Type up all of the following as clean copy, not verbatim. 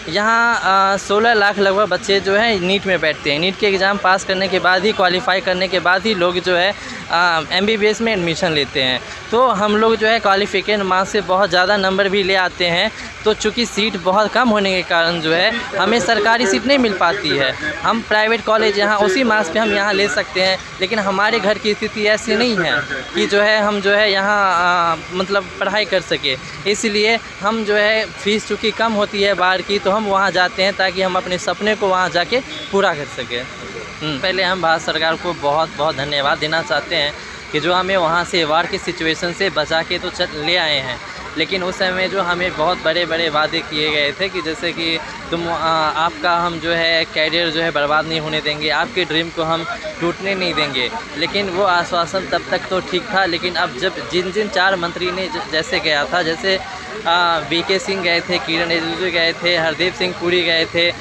यहाँ 16 लाख लगभग बच्चे जो हैं नीट में बैठते हैं। नीट के एग्ज़ाम पास करने के बाद ही, क्वालिफ़ाई करने के बाद ही लोग जो है MBBS में एडमिशन लेते हैं। तो हम लोग जो है क्वालिफ़िकेशन मार्क्स से बहुत ज़्यादा नंबर भी ले आते हैं, तो चूँकि सीट बहुत कम होने के कारण जो है हमें सरकारी सीट नहीं मिल पाती है। हम प्राइवेट कॉलेज यहाँ उसी मार्क्स पे हम यहाँ ले सकते हैं, लेकिन हमारे घर की स्थिति ऐसी नहीं है कि जो है हम जो है यहाँ मतलब पढ़ाई कर सके। इसलिए हम जो है फ़ीस चूँकि कम होती है बाहर की, तो हम वहाँ जाते हैं ताकि हम अपने सपने को वहाँ जाके पूरा कर सकें। पहले हम भारत सरकार को बहुत बहुत धन्यवाद देना चाहते हैं कि जो हमें वहाँ से वार की सिचुएशन से बचा के तो ले आए हैं, लेकिन उस समय जो हमें बहुत बड़े बड़े वादे किए गए थे कि जैसे कि आपका हम जो है कैरियर जो है बर्बाद नहीं होने देंगे, आपके ड्रीम को हम टूटने नहीं देंगे। लेकिन वो आश्वासन तब तक तो ठीक था, लेकिन अब जब जिन 4 मंत्री ने जैसे गया था, जैसे VK सिंह गए थे, किरण रिजिजू गए थे, हरदीप सिंह पुरी गए थे,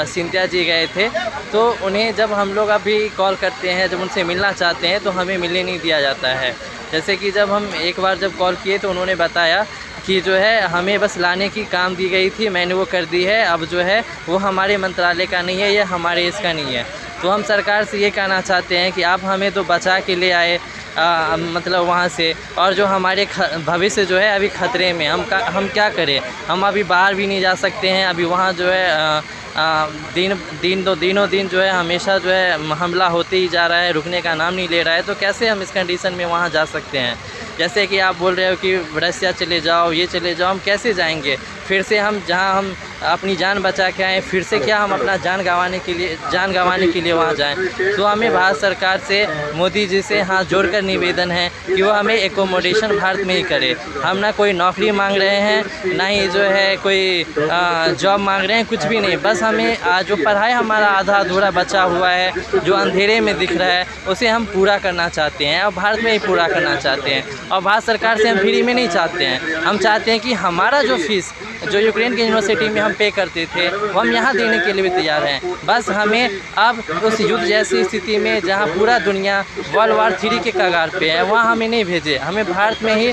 सिंधिया जी गए थे, तो उन्हें जब हम लोग अभी कॉल करते हैं, जब उनसे मिलना चाहते हैं तो हमें मिलने नहीं दिया जाता है। जैसे कि जब हम एक बार जब कॉल किए तो उन्होंने बताया कि जो है हमें बस लाने की काम दी गई थी, मैंने वो कर दी है, अब जो है वो हमारे मंत्रालय का नहीं है, ये हमारे इसका नहीं है। तो हम सरकार से ये कहना चाहते हैं कि आप हमें तो बचा के ले आए मतलब वहाँ से, और जो हमारे भविष्य जो है अभी ख़तरे में, हम क्या करें। हम अभी बाहर भी नहीं जा सकते हैं, अभी वहाँ जो है दिनों दिन जो है हमेशा जो है हमला होते ही जा रहा है, रुकने का नाम नहीं ले रहा है। तो कैसे हम इस कंडीशन में वहाँ जा सकते हैं। जैसे कि आप बोल रहे हो कि रसिया चले जाओ, ये चले जाओ, हम कैसे जाएंगे फिर से। हम जहाँ हम अपनी जान बचा के आए, फिर से क्या हम अपना जान गंवाने के लिए वहाँ जाएं। तो हमें भारत सरकार से, मोदी जी से हाथ जोड़कर निवेदन है कि वो हमें एकोमोडेशन भारत में ही करे। हम ना कोई नौकरी मांग रहे हैं, ना ही जो है कोई जॉब मांग रहे हैं, कुछ भी नहीं। बस हमें जो पढ़ाई हमारा आधा अधूरा बचा हुआ है, जो अंधेरे में दिख रहा है, उसे हम पूरा करना चाहते हैं और भारत में ही पूरा करना चाहते हैं। और भारत सरकार से हम फ्री में नहीं चाहते हैं, हम चाहते हैं कि हमारा जो फीस जो यूक्रेन की यूनिवर्सिटी में हम पे करते थे वो हम यहाँ देने के लिए भी तैयार हैं। बस हमें अब उस युद्ध जैसी स्थिति में जहाँ पूरा दुनिया वर्ल्ड वार 3 के कगार पे है, वहाँ हमें नहीं भेजे, हमें भारत में ही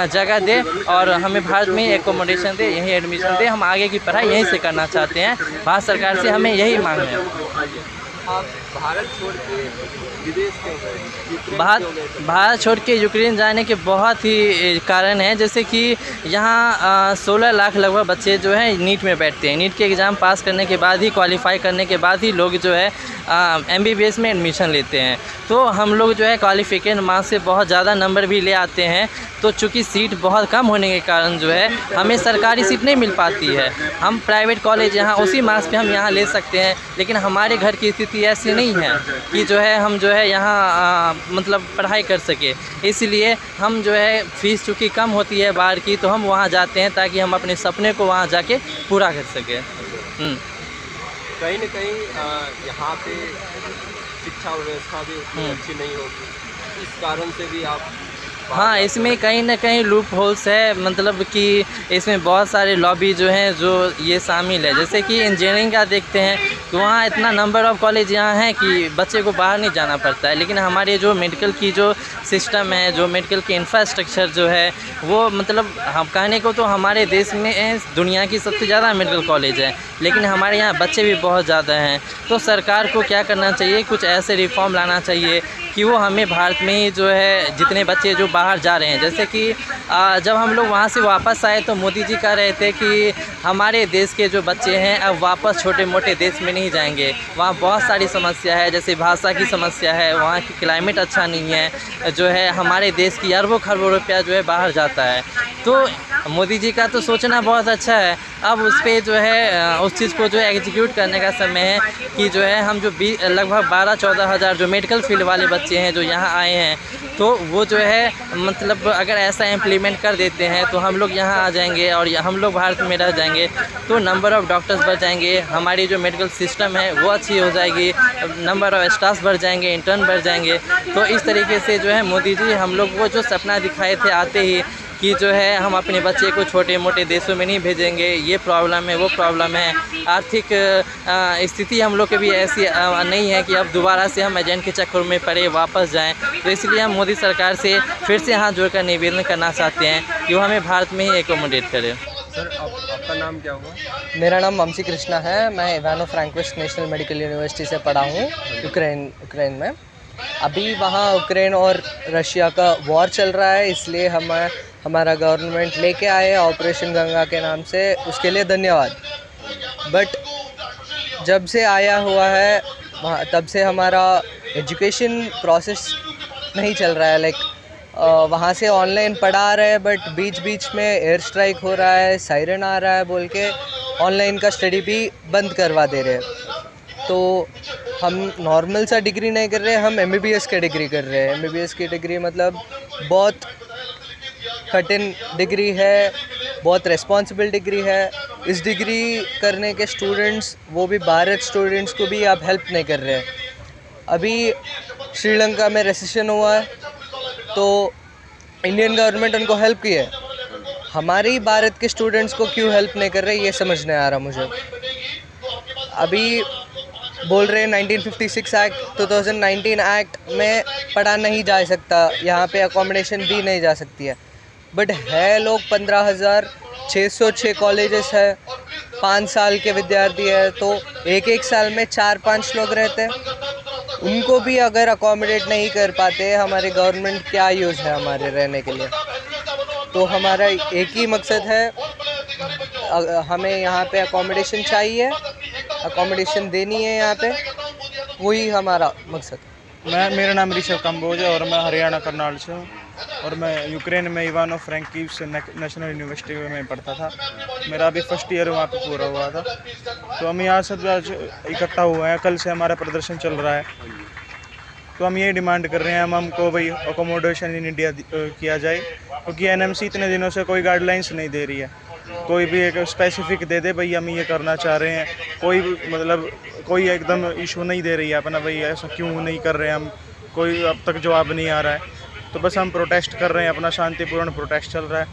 जगह दे और हमें भारत में ही एकोमोडेशन दे, यहीं एडमिशन दे। हम आगे की पढ़ाई यहीं से करना चाहते हैं। भारत सरकार से हमें यही मांग है। आप भारत छोड़ के विदेश क्यों गए? भारत छोड़ के यूक्रेन जाने के बहुत ही कारण हैं। जैसे कि यहाँ 16 लाख लगभग बच्चे जो हैं नीट में बैठते हैं। नीट के एग्ज़ाम पास करने के बाद ही, क्वालिफ़ाई करने के बाद ही लोग जो है MBBS में एडमिशन लेते हैं। तो हम लोग जो है क्वालिफ़िकेशन मार्क्स से बहुत ज़्यादा नंबर भी ले आते हैं, तो चूँकि सीट बहुत कम होने के कारण जो है हमें सरकारी सीट नहीं मिल पाती है। हम प्राइवेट कॉलेज यहाँ उसी मार्क्स पे हम यहाँ ले सकते हैं, लेकिन हमारे घर की स्थिति ऐसी नहीं है कि जो है हम जो है यहाँ मतलब पढ़ाई कर सके। इसलिए हम जो है फ़ीस चूँकि कम होती है बाहर की, तो हम वहाँ जाते हैं ताकि हम अपने सपने को वहाँ जाके पूरा कर सकें। कहीं न कहीं यहाँ पे शिक्षा व्यवस्था भी उतनी अच्छी नहीं होगी, इस कारण से भी आप हाँ, इसमें कहीं ना कहीं लूप होल्स है, मतलब कि इसमें बहुत सारे लॉबी जो हैं जो ये शामिल है। जैसे कि इंजीनियरिंग का देखते हैं तो वहाँ इतना नंबर ऑफ़ कॉलेज यहाँ है कि बच्चे को बाहर नहीं जाना पड़ता है, लेकिन हमारे जो मेडिकल की जो सिस्टम है, जो मेडिकल की इंफ्रास्ट्रक्चर जो है वो मतलब हम कहने को तो हमारे देश में दुनिया की सबसे ज़्यादा मेडिकल कॉलेज है, लेकिन हमारे यहाँ बच्चे भी बहुत ज़्यादा हैं। तो सरकार को क्या करना चाहिए, कुछ ऐसे रिफॉर्म लाना चाहिए कि वो हमें भारत में ही जो है जितने बच्चे जो बाहर जा रहे हैं, जैसे कि जब हम लोग वहाँ से वापस आए तो मोदी जी कह रहे थे कि हमारे देश के जो बच्चे हैं अब वापस छोटे मोटे देश में नहीं जाएंगे, वहाँ बहुत सारी समस्या है, जैसे भाषा की समस्या है, वहाँ की क्लाइमेट अच्छा नहीं है, जो है हमारे देश की अरबों खरबों रुपया जो है बाहर जाता है। तो मोदी जी का तो सोचना बहुत अच्छा है, अब उस पर जो है उस चीज़ को जो है एग्जीक्यूट करने का समय है कि जो है हम जो लगभग 12-14 हज़ार जो मेडिकल फील्ड वाले बच्चे हैं जो यहाँ आए हैं, तो वो जो है मतलब अगर ऐसा इम्प्लीमेंट कर देते हैं तो हम लोग यहाँ आ जाएंगे और हम लोग भारत में रह जाएंगे, तो नंबर ऑफ़ डॉक्टर्स बढ़ जाएंगे, हमारी जो मेडिकल सिस्टम है वो अच्छी हो जाएगी, नंबर ऑफ़ स्टाफ बढ़ जाएंगे, इंटर्न बढ़ जाएंगे। तो इस तरीके से जो है मोदी जी हम लोग को जो सपना दिखाए थे आते ही कि जो है हम अपने बच्चे को छोटे मोटे देशों में नहीं भेजेंगे, ये प्रॉब्लम है, वो प्रॉब्लम है, आर्थिक स्थिति हम लोग की भी ऐसी नहीं है कि अब दोबारा से हम एजेंट के चक्कर में पड़े वापस जाएं। तो इसलिए हम मोदी सरकार से फिर से हाथ जोड़कर निवेदन करना चाहते हैं कि वो हमें भारत में ही एकोमोडेट करें। सर आपका नाम क्या हुआ? मेरा नाम वंशी कृष्णा है। मैं इवानो फ्रैंकोविच नेशनल मेडिकल यूनिवर्सिटी से पढ़ा हूँ यूक्रेन में। अभी वहाँ यूक्रेन और रशिया का वॉर चल रहा है, इसलिए हमारा गवर्नमेंट लेके आए ऑपरेशन गंगा के नाम से, उसके लिए धन्यवाद। बट जब से आया हुआ है तब से हमारा एजुकेशन प्रोसेस नहीं चल रहा है। वहाँ से ऑनलाइन पढ़ा रहे हैं, बट बीच में एयर स्ट्राइक हो रहा है, सायरन आ रहा है बोल के ऑनलाइन का स्टडी भी बंद करवा दे रहे हैं। तो हम नॉर्मल सा डिग्री नहीं कर रहे, हम MBBS की डिग्री कर रहे हैं। MBBS की डिग्री मतलब बहुत कठिन डिग्री है, बहुत रिस्पॉन्सिबल डिग्री है। इस डिग्री करने के स्टूडेंट्स, वो भी भारत स्टूडेंट्स को भी आप हेल्प नहीं कर रहे हैं। अभी श्रीलंका में रेसेशन हुआ है तो इंडियन गवर्नमेंट उनको हेल्प की है, हमारे ही भारत के स्टूडेंट्स को क्यों हेल्प नहीं कर रहे, ये समझ नहीं आ रहा मुझे। अभी बोल रहे हैं 1956 एक्ट 2019 एक्ट में पढ़ा नहीं जा सकता, यहाँ पे अकोमोडेशन दी नहीं जा सकती है। बट है लोग 15,606 कॉलेजेस है, 5 साल के विद्यार्थी है, तो एक साल में 4-5 लोग रहते हैं। उनको भी अगर अकोमोडेट नहीं कर पाते, हमारे गवर्नमेंट क्या यूज़ है हमारे रहने के लिए। तो हमारा एक ही मकसद है, हमें यहाँ पे अकोमोडेशन चाहिए, अकोमोडेशन देनी है यहाँ पे, वही हमारा मकसद। मेरा नाम ऋषभ कंबोज है और मैं हरियाणा करनाल से हूँ और मैं यूक्रेन में इवानो फ्रैंकोविच नेशनल यूनिवर्सिटी में पढ़ता था। मेरा अभी फर्स्ट ईयर वहाँ पे पूरा हुआ था। तो हम यहाँ सब आज इकट्ठा हुए हैं, कल से हमारा प्रदर्शन चल रहा है। तो हम ये डिमांड कर रहे हैं, हमको भाई अकोमोडेशन इन इंडिया किया जाए, क्योंकि NMC इतने दिनों से कोई गाइडलाइंस नहीं दे रही है। कोई भी एक स्पेसिफिक दे दे भाई हम ये करना चाह रहे हैं, कोई मतलब कोई एकदम इशू नहीं दे रही है अपना, भाई ऐसा क्यों नहीं कर रहे हैं हम, कोई अब तक जवाब नहीं आ रहा है। तो बस हम प्रोटेस्ट कर रहे हैं, अपना शांतिपूर्ण प्रोटेस्ट चल रहा है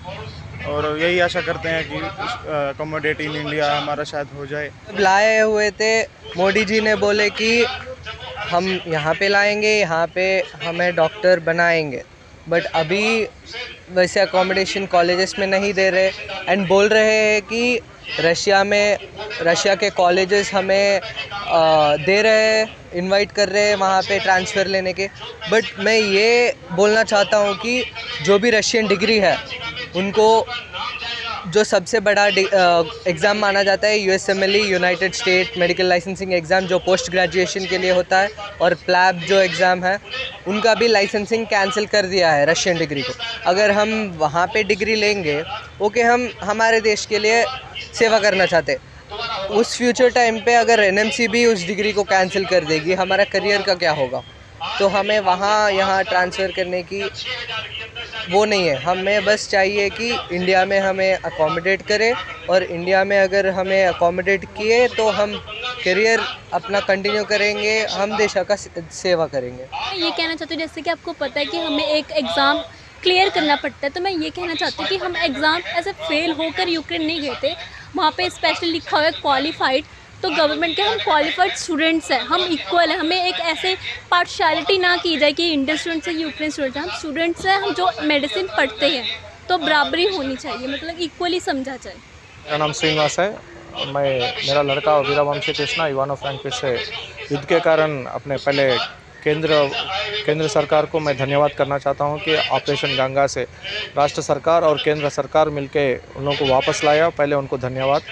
और यही आशा करते हैं कि अकोमोडेट इन इंडिया हमारा शायद हो जाए। लाए हुए थे, मोदी जी ने बोले कि हम यहाँ पे लाएंगे, यहाँ पे हमें डॉक्टर बनाएंगे, बट अभी वैसे अकोमोडेशन कॉलेजेस में नहीं दे रहे एंड बोल रहे हैं कि रशिया के कॉलेजेस हमें दे रहे हैं, इनवाइट कर रहे हैं वहाँ पे ट्रांसफ़र लेने के। बट मैं ये बोलना चाहता हूँ कि जो भी रशियन डिग्री है, उनको जो सबसे बड़ा एग्ज़ाम माना जाता है USMLE, United state medical licensing exam, जो पोस्ट ग्रेजुएशन के लिए होता है, और प्लैब जो एग्ज़ाम है, उनका भी लाइसेंसिंग कैंसिल कर दिया है रशियन डिग्री को। अगर हम वहाँ पे डिग्री लेंगे, ओके, हम हमारे देश के लिए सेवा करना चाहते, उस फ्यूचर टाइम पे अगर NMC भी उस डिग्री को कैंसिल कर देगी, हमारा करियर का क्या होगा? तो हमें वहाँ यहाँ ट्रांसफ़र करने की वो नहीं है। हमें बस चाहिए कि इंडिया में हमें अकोमोडेट करे, और इंडिया में अगर हमें अकोमोडेट किए तो हम करियर अपना कंटिन्यू करेंगे, हम देश का सेवा करेंगे। ये कहना चाहती हूँ, जैसे कि आपको पता है कि हमें एक एग्ज़ाम क्लियर करना पड़ता है, तो मैं ये कहना चाहती हूँ कि हम एग्ज़ाम ऐसे फेल होकर यूक्रेन नहीं गए थे। वहाँ पे स्पेशली लिखा हुआ है क्वालिफाइड, तो गवर्नमेंट के हम क्वालिफाइड स्टूडेंट्स हैं, हम इक्वल हैं। हमें एक ऐसे पार्शियलिटी ना की जाए कि इंडियन स्टूडेंट्स हैं, यूक्रेन स्टूडेंट्स हैं। हम स्टूडेंट्स हैं, हम जो मेडिसिन पढ़ते हैं, तो बराबरी होनी चाहिए, मतलब इक्वली समझा जाए। मेरा नाम श्रीनिवास है, मेरा लड़का वीरवंशी कृष्णा इवानो फ्रैंकोविच से युद्ध के कारण अपने पहले केंद्र सरकार को मैं धन्यवाद करना चाहता हूं कि ऑपरेशन गंगा से राष्ट्र सरकार और केंद्र सरकार मिलके उन लोगों को वापस लाया, पहले उनको धन्यवाद।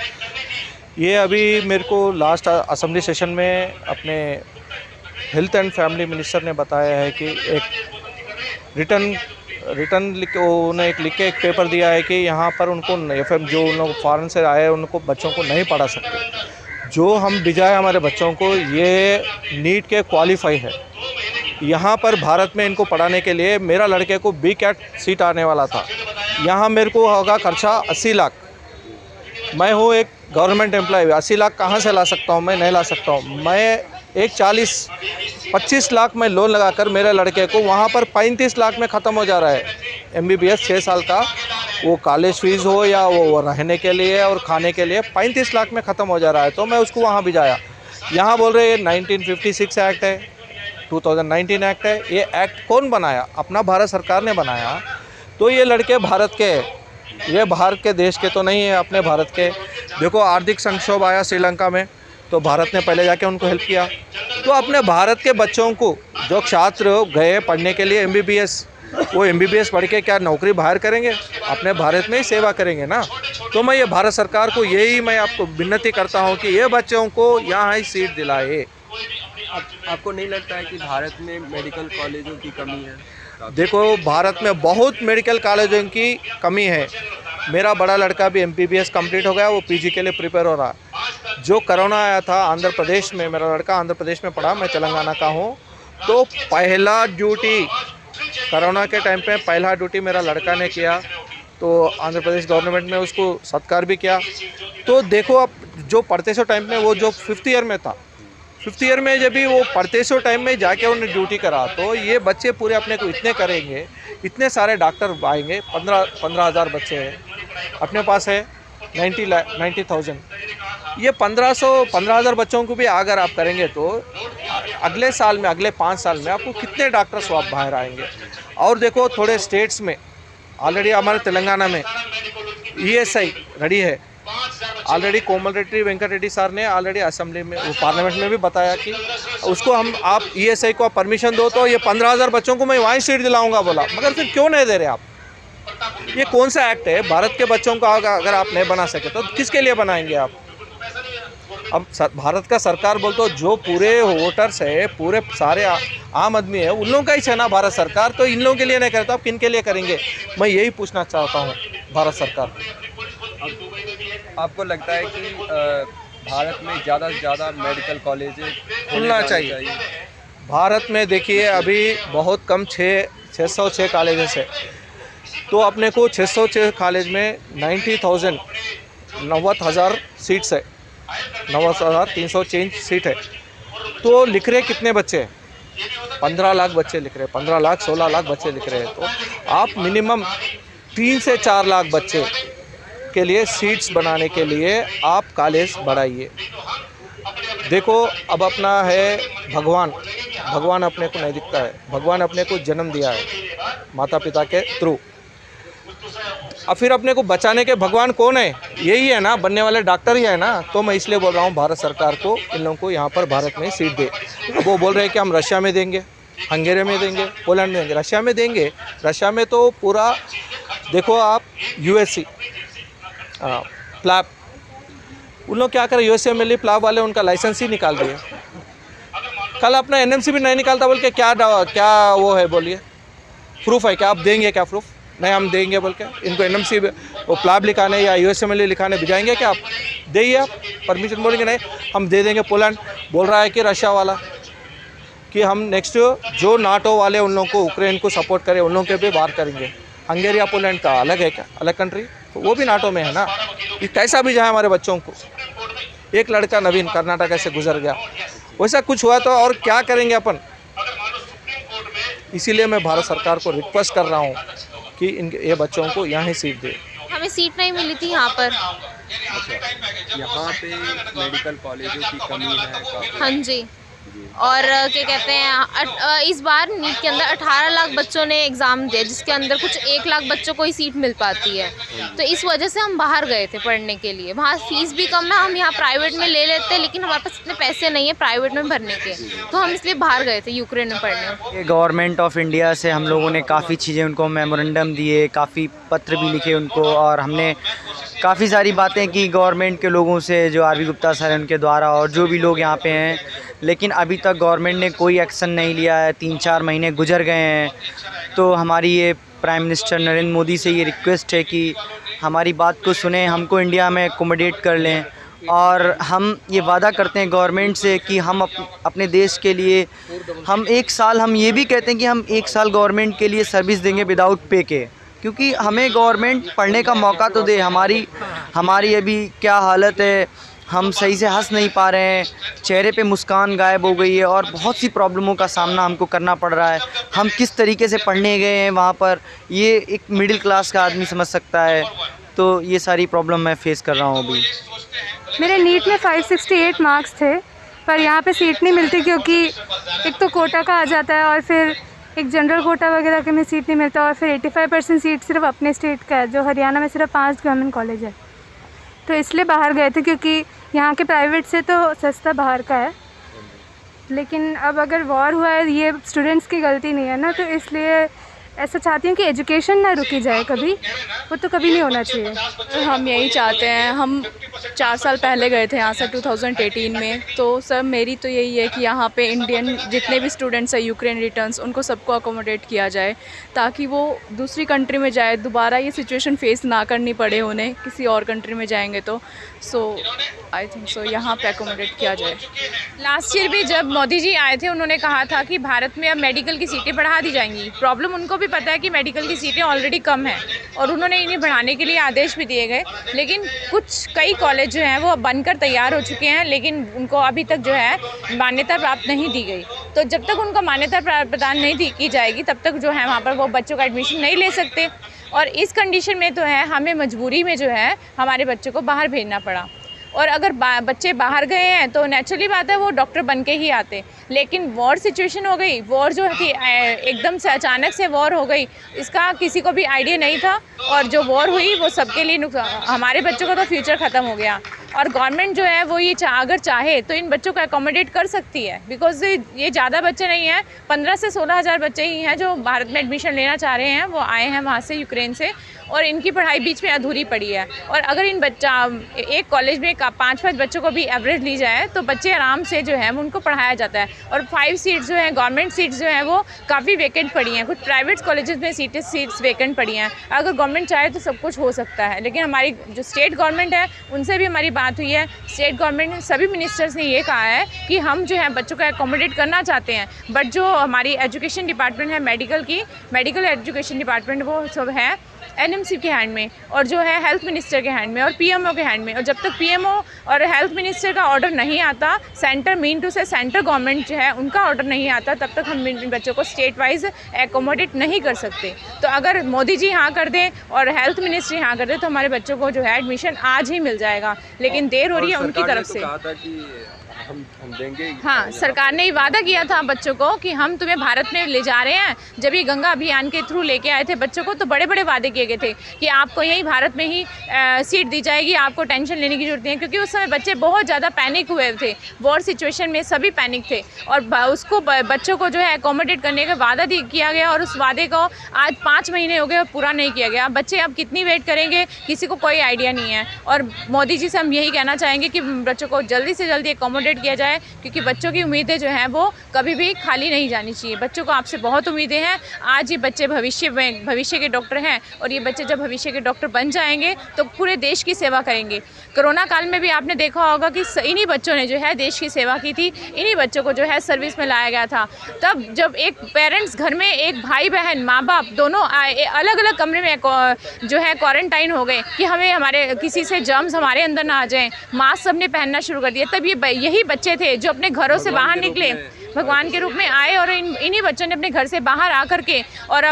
ये अभी मेरे को लास्ट असेंबली सेशन में अपने हेल्थ एंड फैमिली मिनिस्टर ने बताया है कि एक रिटर्न उन्हें लिख के एक पेपर दिया है कि यहाँ पर उनको FM जो उन लोग फॉरेन से आए उनको बच्चों को नहीं पढ़ा सकते। जो हम भिजाए हमारे बच्चों को, ये नीट के क्वालिफाई है। यहाँ पर भारत में इनको पढ़ाने के लिए मेरा लड़के को BCAT सीट आने वाला था, यहाँ मेरे को होगा खर्चा 80 लाख। मैं हूँ एक गवर्नमेंट एम्प्लॉय, 80 लाख कहाँ से ला सकता हूँ? मैं नहीं ला सकता हूँ। मैं एक 40-25 लाख में लोन लगाकर मेरे लड़के को वहाँ पर 35 लाख में ख़त्म हो जा रहा है। MBBS 6 साल का, वो कॉलेज फीस हो या वो रहने के लिए और खाने के लिए 35 लाख में ख़त्म हो जा रहा है। तो मैं उसको वहाँ भिजाया। यहाँ बोल रहे 1956 एक्ट है, 2019 एक्ट है। ये एक्ट कौन बनाया? अपना भारत सरकार ने बनाया। तो ये लड़के भारत के ये बाहर के देश के तो नहीं है, अपने भारत के। देखो आर्थिक संक्षोभ आया श्रीलंका में, तो भारत ने पहले जाके उनको हेल्प किया। तो अपने भारत के बच्चों को जो छात्र गए पढ़ने के लिए MBBS, वो MBBS पढ़ के क्या नौकरी बाहर करेंगे? अपने भारत में ही सेवा करेंगे ना। तो मैं ये भारत सरकार को यही मैं आपको विनती करता हूँ कि ये बच्चों को यहाँ ही सीट दिलाए। आपको नहीं लगता है कि भारत में मेडिकल कॉलेजों की कमी है? देखो भारत में बहुत मेडिकल कॉलेजों की कमी है। मेरा बड़ा लड़का भी MBBS कंप्लीट हो गया, वो PG के लिए प्रिपेयर हो रहा है। जो कोरोना आया था आंध्र प्रदेश में, मेरा लड़का आंध्र प्रदेश में पढ़ा, मैं तेलंगाना का हूँ। तो पहला ड्यूटी कोरोना के टाइम पे पहला ड्यूटी मेरा लड़का ने किया, तो आंध्र प्रदेश गवर्नमेंट ने उसको सत्कार भी किया। तो देखो अब जो पढ़ते सो टाइम में, वो जो 5th ईयर में था, 5th ईयर में जब भी वो पढ़ते सो टाइम में जाके उन्होंने ड्यूटी करा, तो ये बच्चे पूरे अपने को इतने करेंगे, इतने सारे डॉक्टर आएंगे। 15,000 बच्चे हैं अपने पास है, 90,000। ये 15,000 बच्चों को भी अगर आप करेंगे तो अगले साल में, अगले 5 साल में आपको कितने डॉक्टर स्वाब बाहर आएंगे। और देखो थोड़े स्टेट्स में ऑलरेडी, हमारे तेलंगाना में ESI रेडी है ऑलरेडी। कोमल रेड्डी वेंकट रेड्डी सर ने ऑलरेडी असेंबली में, पार्लियामेंट में भी बताया कि उसको आप ESI को परमिशन दो तो ये 15,000 बच्चों को मैं वहीं सीट दिलाऊंगा बोला। मगर फिर क्यों नहीं दे रहे आप? ये कौन सा एक्ट है? भारत के बच्चों को अगर आप नहीं बना सके तो किसके लिए बनाएंगे आप? अब भारत का सरकार बोलते हो जो पूरे वोटर्स है, पूरे सारे आम आदमी है, उन लोगों का ही है ना भारत सरकार। तो इन लोगों के लिए नहीं करता, आप किन के लिए करेंगे? मैं यही पूछना चाहता हूँ भारत सरकार। आपको लगता है कि भारत में ज़्यादा से ज़्यादा मेडिकल कॉलेज खुलना चाहिए? भारत में देखिए अभी बहुत कम 606 कॉलेजेस है। तो अपने को 606 कॉलेज में 90,000 सीट्स है, 90,300 चेंज सीट है। तो लिख रहे कितने बच्चे हैं? 15 लाख बच्चे लिख रहे हैं, 15 लाख 16 लाख बच्चे लिख रहे हैं। तो आप मिनिमम 3 से 4 लाख बच्चे के लिए सीट्स बनाने के लिए आप कॉलेज बढ़ाइए। देखो अब अपना है भगवान अपने को नहीं दिखता है, भगवान अपने को जन्म दिया है माता पिता के थ्रू। अब फिर अपने को बचाने के भगवान कौन है? यही है ना, बनने वाले डॉक्टर ही है ना। तो मैं इसलिए बोल रहा हूँ भारत सरकार को इन लोगों को यहाँ पर भारत में सीट दे। वो बोल रहे हैं कि हम रशिया में देंगे, हंगेरी में देंगे, पोलैंड में देंगे। रशिया में देंगे, रशिया में तो पूरा देखो आप USC प्लाब, उन लोग क्या करें, USA में प्लाब वाले उनका लाइसेंस ही निकाल दिए। कल अपना NMC भी नहीं निकालता बोल के क्या वो है बोलिए, प्रूफ है क्या? आप देंगे क्या प्रूफ? नहीं हम देंगे बोल के इनको NMC वो प्लाब लिखाने या USA में लिखाने भिजाएंगे क्या? आप देइए, आप परमिशन बोलेंगे नहीं हम दे देंगे। पोलैंड बोल रहा है कि रशिया वाला कि हम नेक्स्ट जो नाटो वाले उन लोगों को यूक्रेन को सपोर्ट करें उन लोगों के भी बाहर करेंगे। हंगेरी या पोलैंड का अलग है क्या? अलग कंट्री, तो वो भी नाटो में है ना। ये कैसा भी जाए हमारे बच्चों को। एक लड़का नवीन कर्नाटक से गुजर गया, वैसा कुछ हुआ तो और क्या करेंगे अपन? इसीलिए मैं भारत सरकार को रिक्वेस्ट कर रहा हूँ कि ये बच्चों को यहाँ ही सीट दे। हमें सीट नहीं मिली थी यहाँ पर। अच्छा, यहाँ पे मेडिकल कॉलेजों की कमी है काफ़ी। हाँ जी। और क्या कहते हैं, इस बार नीट के अंदर 18 लाख बच्चों ने एग्ज़ाम दिया, जिसके अंदर कुछ 1 लाख बच्चों को ही सीट मिल पाती है। तो इस वजह से हम बाहर गए थे पढ़ने के लिए। वहाँ फीस भी कम है, हम यहाँ प्राइवेट में ले लेते हैं, लेकिन हमारे पास इतने पैसे नहीं है प्राइवेट में भरने के, तो हम इसलिए बाहर गए थे यूक्रेन में पढ़ने। गवर्नमेंट ऑफ इंडिया से हम लोगों ने काफ़ी चीज़ें, उनको मेमोरेंडम दिए, काफ़ी पत्र भी लिखे उनको, और हमने काफ़ी सारी बातें की गवर्नमेंट के लोगों से, जो RV गुप्ता सर हैं उनके द्वारा, और जो भी लोग यहाँ पे हैं। लेकिन अभी तक गवर्नमेंट ने कोई एक्शन नहीं लिया है। 3-4 महीने गुजर गए हैं। तो हमारी ये प्राइम मिनिस्टर नरेंद्र मोदी से ये रिक्वेस्ट है कि हमारी बात को सुने, हमको इंडिया में एकोमोडेट कर लें। और हम ये वादा करते हैं गवर्नमेंट से कि हम अपने देश के लिए हम 1 साल, हम ये भी कहते हैं कि हम 1 साल गवर्नमेंट के लिए सर्विस देंगे विदाउट पे के, क्योंकि हमें गवर्नमेंट पढ़ने का मौका तो दे। हमारी अभी क्या हालत है, हम सही से हंस नहीं पा रहे हैं, चेहरे पे मुस्कान गायब हो गई है, और बहुत सी प्रॉब्लमों का सामना हमको करना पड़ रहा है। हम किस तरीके से पढ़ने गए हैं वहाँ पर, ये एक मिडिल क्लास का आदमी समझ सकता है। तो ये सारी प्रॉब्लम मैं फेस कर रहा हूँ अभी। मेरे नीट में 568 मार्क्स थे, पर यहाँ पे सीट नहीं मिलती, क्योंकि एक तो कोटा का आ जाता है, और फिर एक जनरल कोटा वगैरह के में सीट नहीं मिलता, और फिर 85% सीट सिर्फ अपने स्टेट का है, जो हरियाणा में सिर्फ 5 गवर्नमेंट कॉलेज है। तो इसलिए बाहर गए थे, क्योंकि यहाँ के प्राइवेट से तो सस्ता बाहर का है। लेकिन अब अगर वॉर हुआ है, ये स्टूडेंट्स की गलती नहीं है ना, तो इसलिए ऐसा चाहती हूँ कि एजुकेशन ना रुकी जाए कभी, वो तो कभी नहीं होना चाहिए। हम यही चाहते हैं। हम 4 साल पहले गए थे यहाँ से 2018 में। तो सर मेरी तो यही है कि यहाँ पे इंडियन जितने भी स्टूडेंट्स हैं यूक्रेन रिटर्न्स, उनको सबको अकोमोडेट किया जाए, ताकि वो दूसरी कंट्री में जाए, दोबारा ये सिचुएशन फेस ना करनी पड़े उन्हें किसी और कंट्री में जाएंगे तो। सो आई थिंक सो यहाँ पे अकोमोडेट किया जाए। लास्ट ईयर भी जब मोदी जी आए थे, उन्होंने कहा था कि भारत में अब मेडिकल की सीटें बढ़ा दी जाएंगी। प्रॉब्लम उनको भी पता है कि मेडिकल की सीटें ऑलरेडी कम हैं, और उन्होंने इन्हें बढ़ाने के लिए आदेश भी दिए गए। लेकिन कई कॉलेज जो हैं वो अब बनकर तैयार हो चुके हैं, लेकिन उनको अभी तक जो है मान्यता प्राप्त नहीं दी गई। तो जब तक उनको मान्यता प्रदान नहीं की जाएगी, तब तक जो है वहाँ पर वो बच्चों का एडमिशन नहीं ले सकते। और इस कंडीशन में तो है हमें मजबूरी में जो है हमारे बच्चों को बाहर भेजना पड़ा। और अगर बच्चे बाहर गए हैं तो नेचुरली बात है वो डॉक्टर बन के ही आते। लेकिन वॉर सिचुएशन हो गई, वॉर जो थी एकदम से अचानक से वॉर हो गई, इसका किसी को भी आइडिया नहीं था। और जो वॉर हुई वो सबके लिए हमारे बच्चों का तो फ्यूचर ख़त्म हो गया। और गवर्नमेंट जो है वो ये अगर चाहे तो इन बच्चों को अकोमोडेट कर सकती है, बिकॉज ये ज़्यादा बच्चे नहीं हैं, 15 से 16 हज़ार बच्चे ही हैं जो भारत में एडमिशन लेना चाह रहे हैं। वो आए हैं वहाँ से यूक्रेन से, और इनकी पढ़ाई बीच में अधूरी पड़ी है। और अगर इन एक कॉलेज में 5-5 बच्चों को भी एवरेज ली जाए तो बच्चे आराम से जो है उनको पढ़ाया जाता है। और 5 सीट्स जो हैं गवर्नमेंट सीट्स जो हैं वो काफ़ी वैकेंट पड़ी हैं। कुछ प्राइवेट कॉलेजेस में सीट्स वैकेंट पड़ी हैं। अगर गवर्नमेंट चाहे तो सब कुछ हो सकता है। लेकिन हमारी जो स्टेट गवर्नमेंट है उनसे भी हमारी बात हुई है। स्टेट गवर्नमेंट ने सभी मिनिस्टर्स ने ये कहा है कि हम जो है बच्चों को अकोमोडेट करना चाहते हैं, बट जो हमारी एजुकेशन डिपार्टमेंट है मेडिकल एजुकेशन डिपार्टमेंट, वो सब है एनएमसी के हैंड में, और जो है हेल्थ मिनिस्टर के हैंड में और पीएमओ के हैंड में। और जब तक पीएमओ और हेल्थ मिनिस्टर का ऑर्डर नहीं आता, सेंटर सेंटर गवर्नमेंट जो है उनका ऑर्डर नहीं आता, तब तक हम इन बच्चों को स्टेट वाइज एकोमोडेट नहीं कर सकते। तो अगर मोदी जी हाँ कर दें और हेल्थ मिनिस्ट्री हाँ कर दे तो हमारे बच्चों को जो है एडमिशन आज ही मिल जाएगा। लेकिन देर हो रही है उनकी तरफ से। कहा था कि हम देंगे। हाँ, सरकार ने वादा किया था बच्चों को कि हम तुम्हें भारत में ले जा रहे हैं। जब ये गंगा अभियान के थ्रू लेके आए थे बच्चों को, तो बड़े बड़े वादे किए गए थे कि आपको यहीं भारत में ही सीट दी जाएगी, आपको टेंशन लेने की जरूरत नहीं है। क्योंकि उस समय बच्चे बहुत ज़्यादा पैनिक हुए थे, वॉर सिचुएशन में सभी पैनिक थे, और उसको बच्चों को जो है अकोमोडेट करने का वादा किया गया, और उस वादे को आज 5 महीने हो गए और पूरा नहीं किया गया। बच्चे अब कितनी वेट करेंगे किसी को कोई आइडिया नहीं है। और मोदी जी से हम यही कहना चाहेंगे कि बच्चों को जल्दी से जल्दी अकोमोडेट किया जाए, क्योंकि बच्चों की उम्मीदें जो हैं वो कभी भी खाली नहीं जानी चाहिए। बच्चों को आपसे बहुत उम्मीदें हैं। आज ये बच्चे भविष्य के डॉक्टर हैं, और ये बच्चे जब भविष्य के डॉक्टर बन जाएंगे तो पूरे देश की सेवा करेंगे। कोरोना काल में भी आपने देखा होगा कि इन्हीं बच्चों ने जो है देश की सेवा की थी, इन्हीं बच्चों को जो है सर्विस में लाया गया था। तब जब एक पेरेंट्स घर में, एक भाई बहन माँ बाप दोनों अलग अलग कमरे में जो है क्वारंटाइन हो गए कि हमें हमारे किसी से जर्म्स हमारे अंदर ना आ जाएं, मास्क सबने पहनना शुरू कर दिया। तब यही बच्चे थे जो अपने घरों से बाहर निकले, भगवान के रूप में आए, और इन्हीं बच्चों ने अपने घर से बाहर आकर के और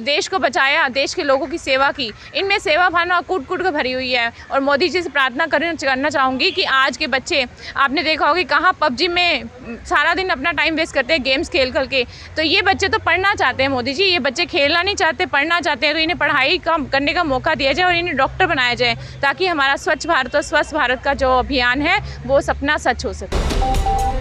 देश को बचाया, देश के लोगों की सेवा की। इनमें सेवा भावना कूट कूट कर भरी हुई है। और मोदी जी से प्रार्थना करना चाहूँगी कि आज के बच्चे, आपने देखा होगा कहाँ पबजी में सारा दिन अपना टाइम वेस्ट करते हैं गेम्स खेल के। तो ये बच्चे तो पढ़ना चाहते हैं मोदी जी, ये बच्चे खेलना नहीं चाहते, पढ़ना चाहते हैं। तो इन्हें पढ़ाई करने का मौका दिया जाए और इन्हें डॉक्टर बनाया जाए, ताकि हमारा स्वच्छ भारत और स्वस्थ भारत का जो अभियान है वो सपना सच हो सके।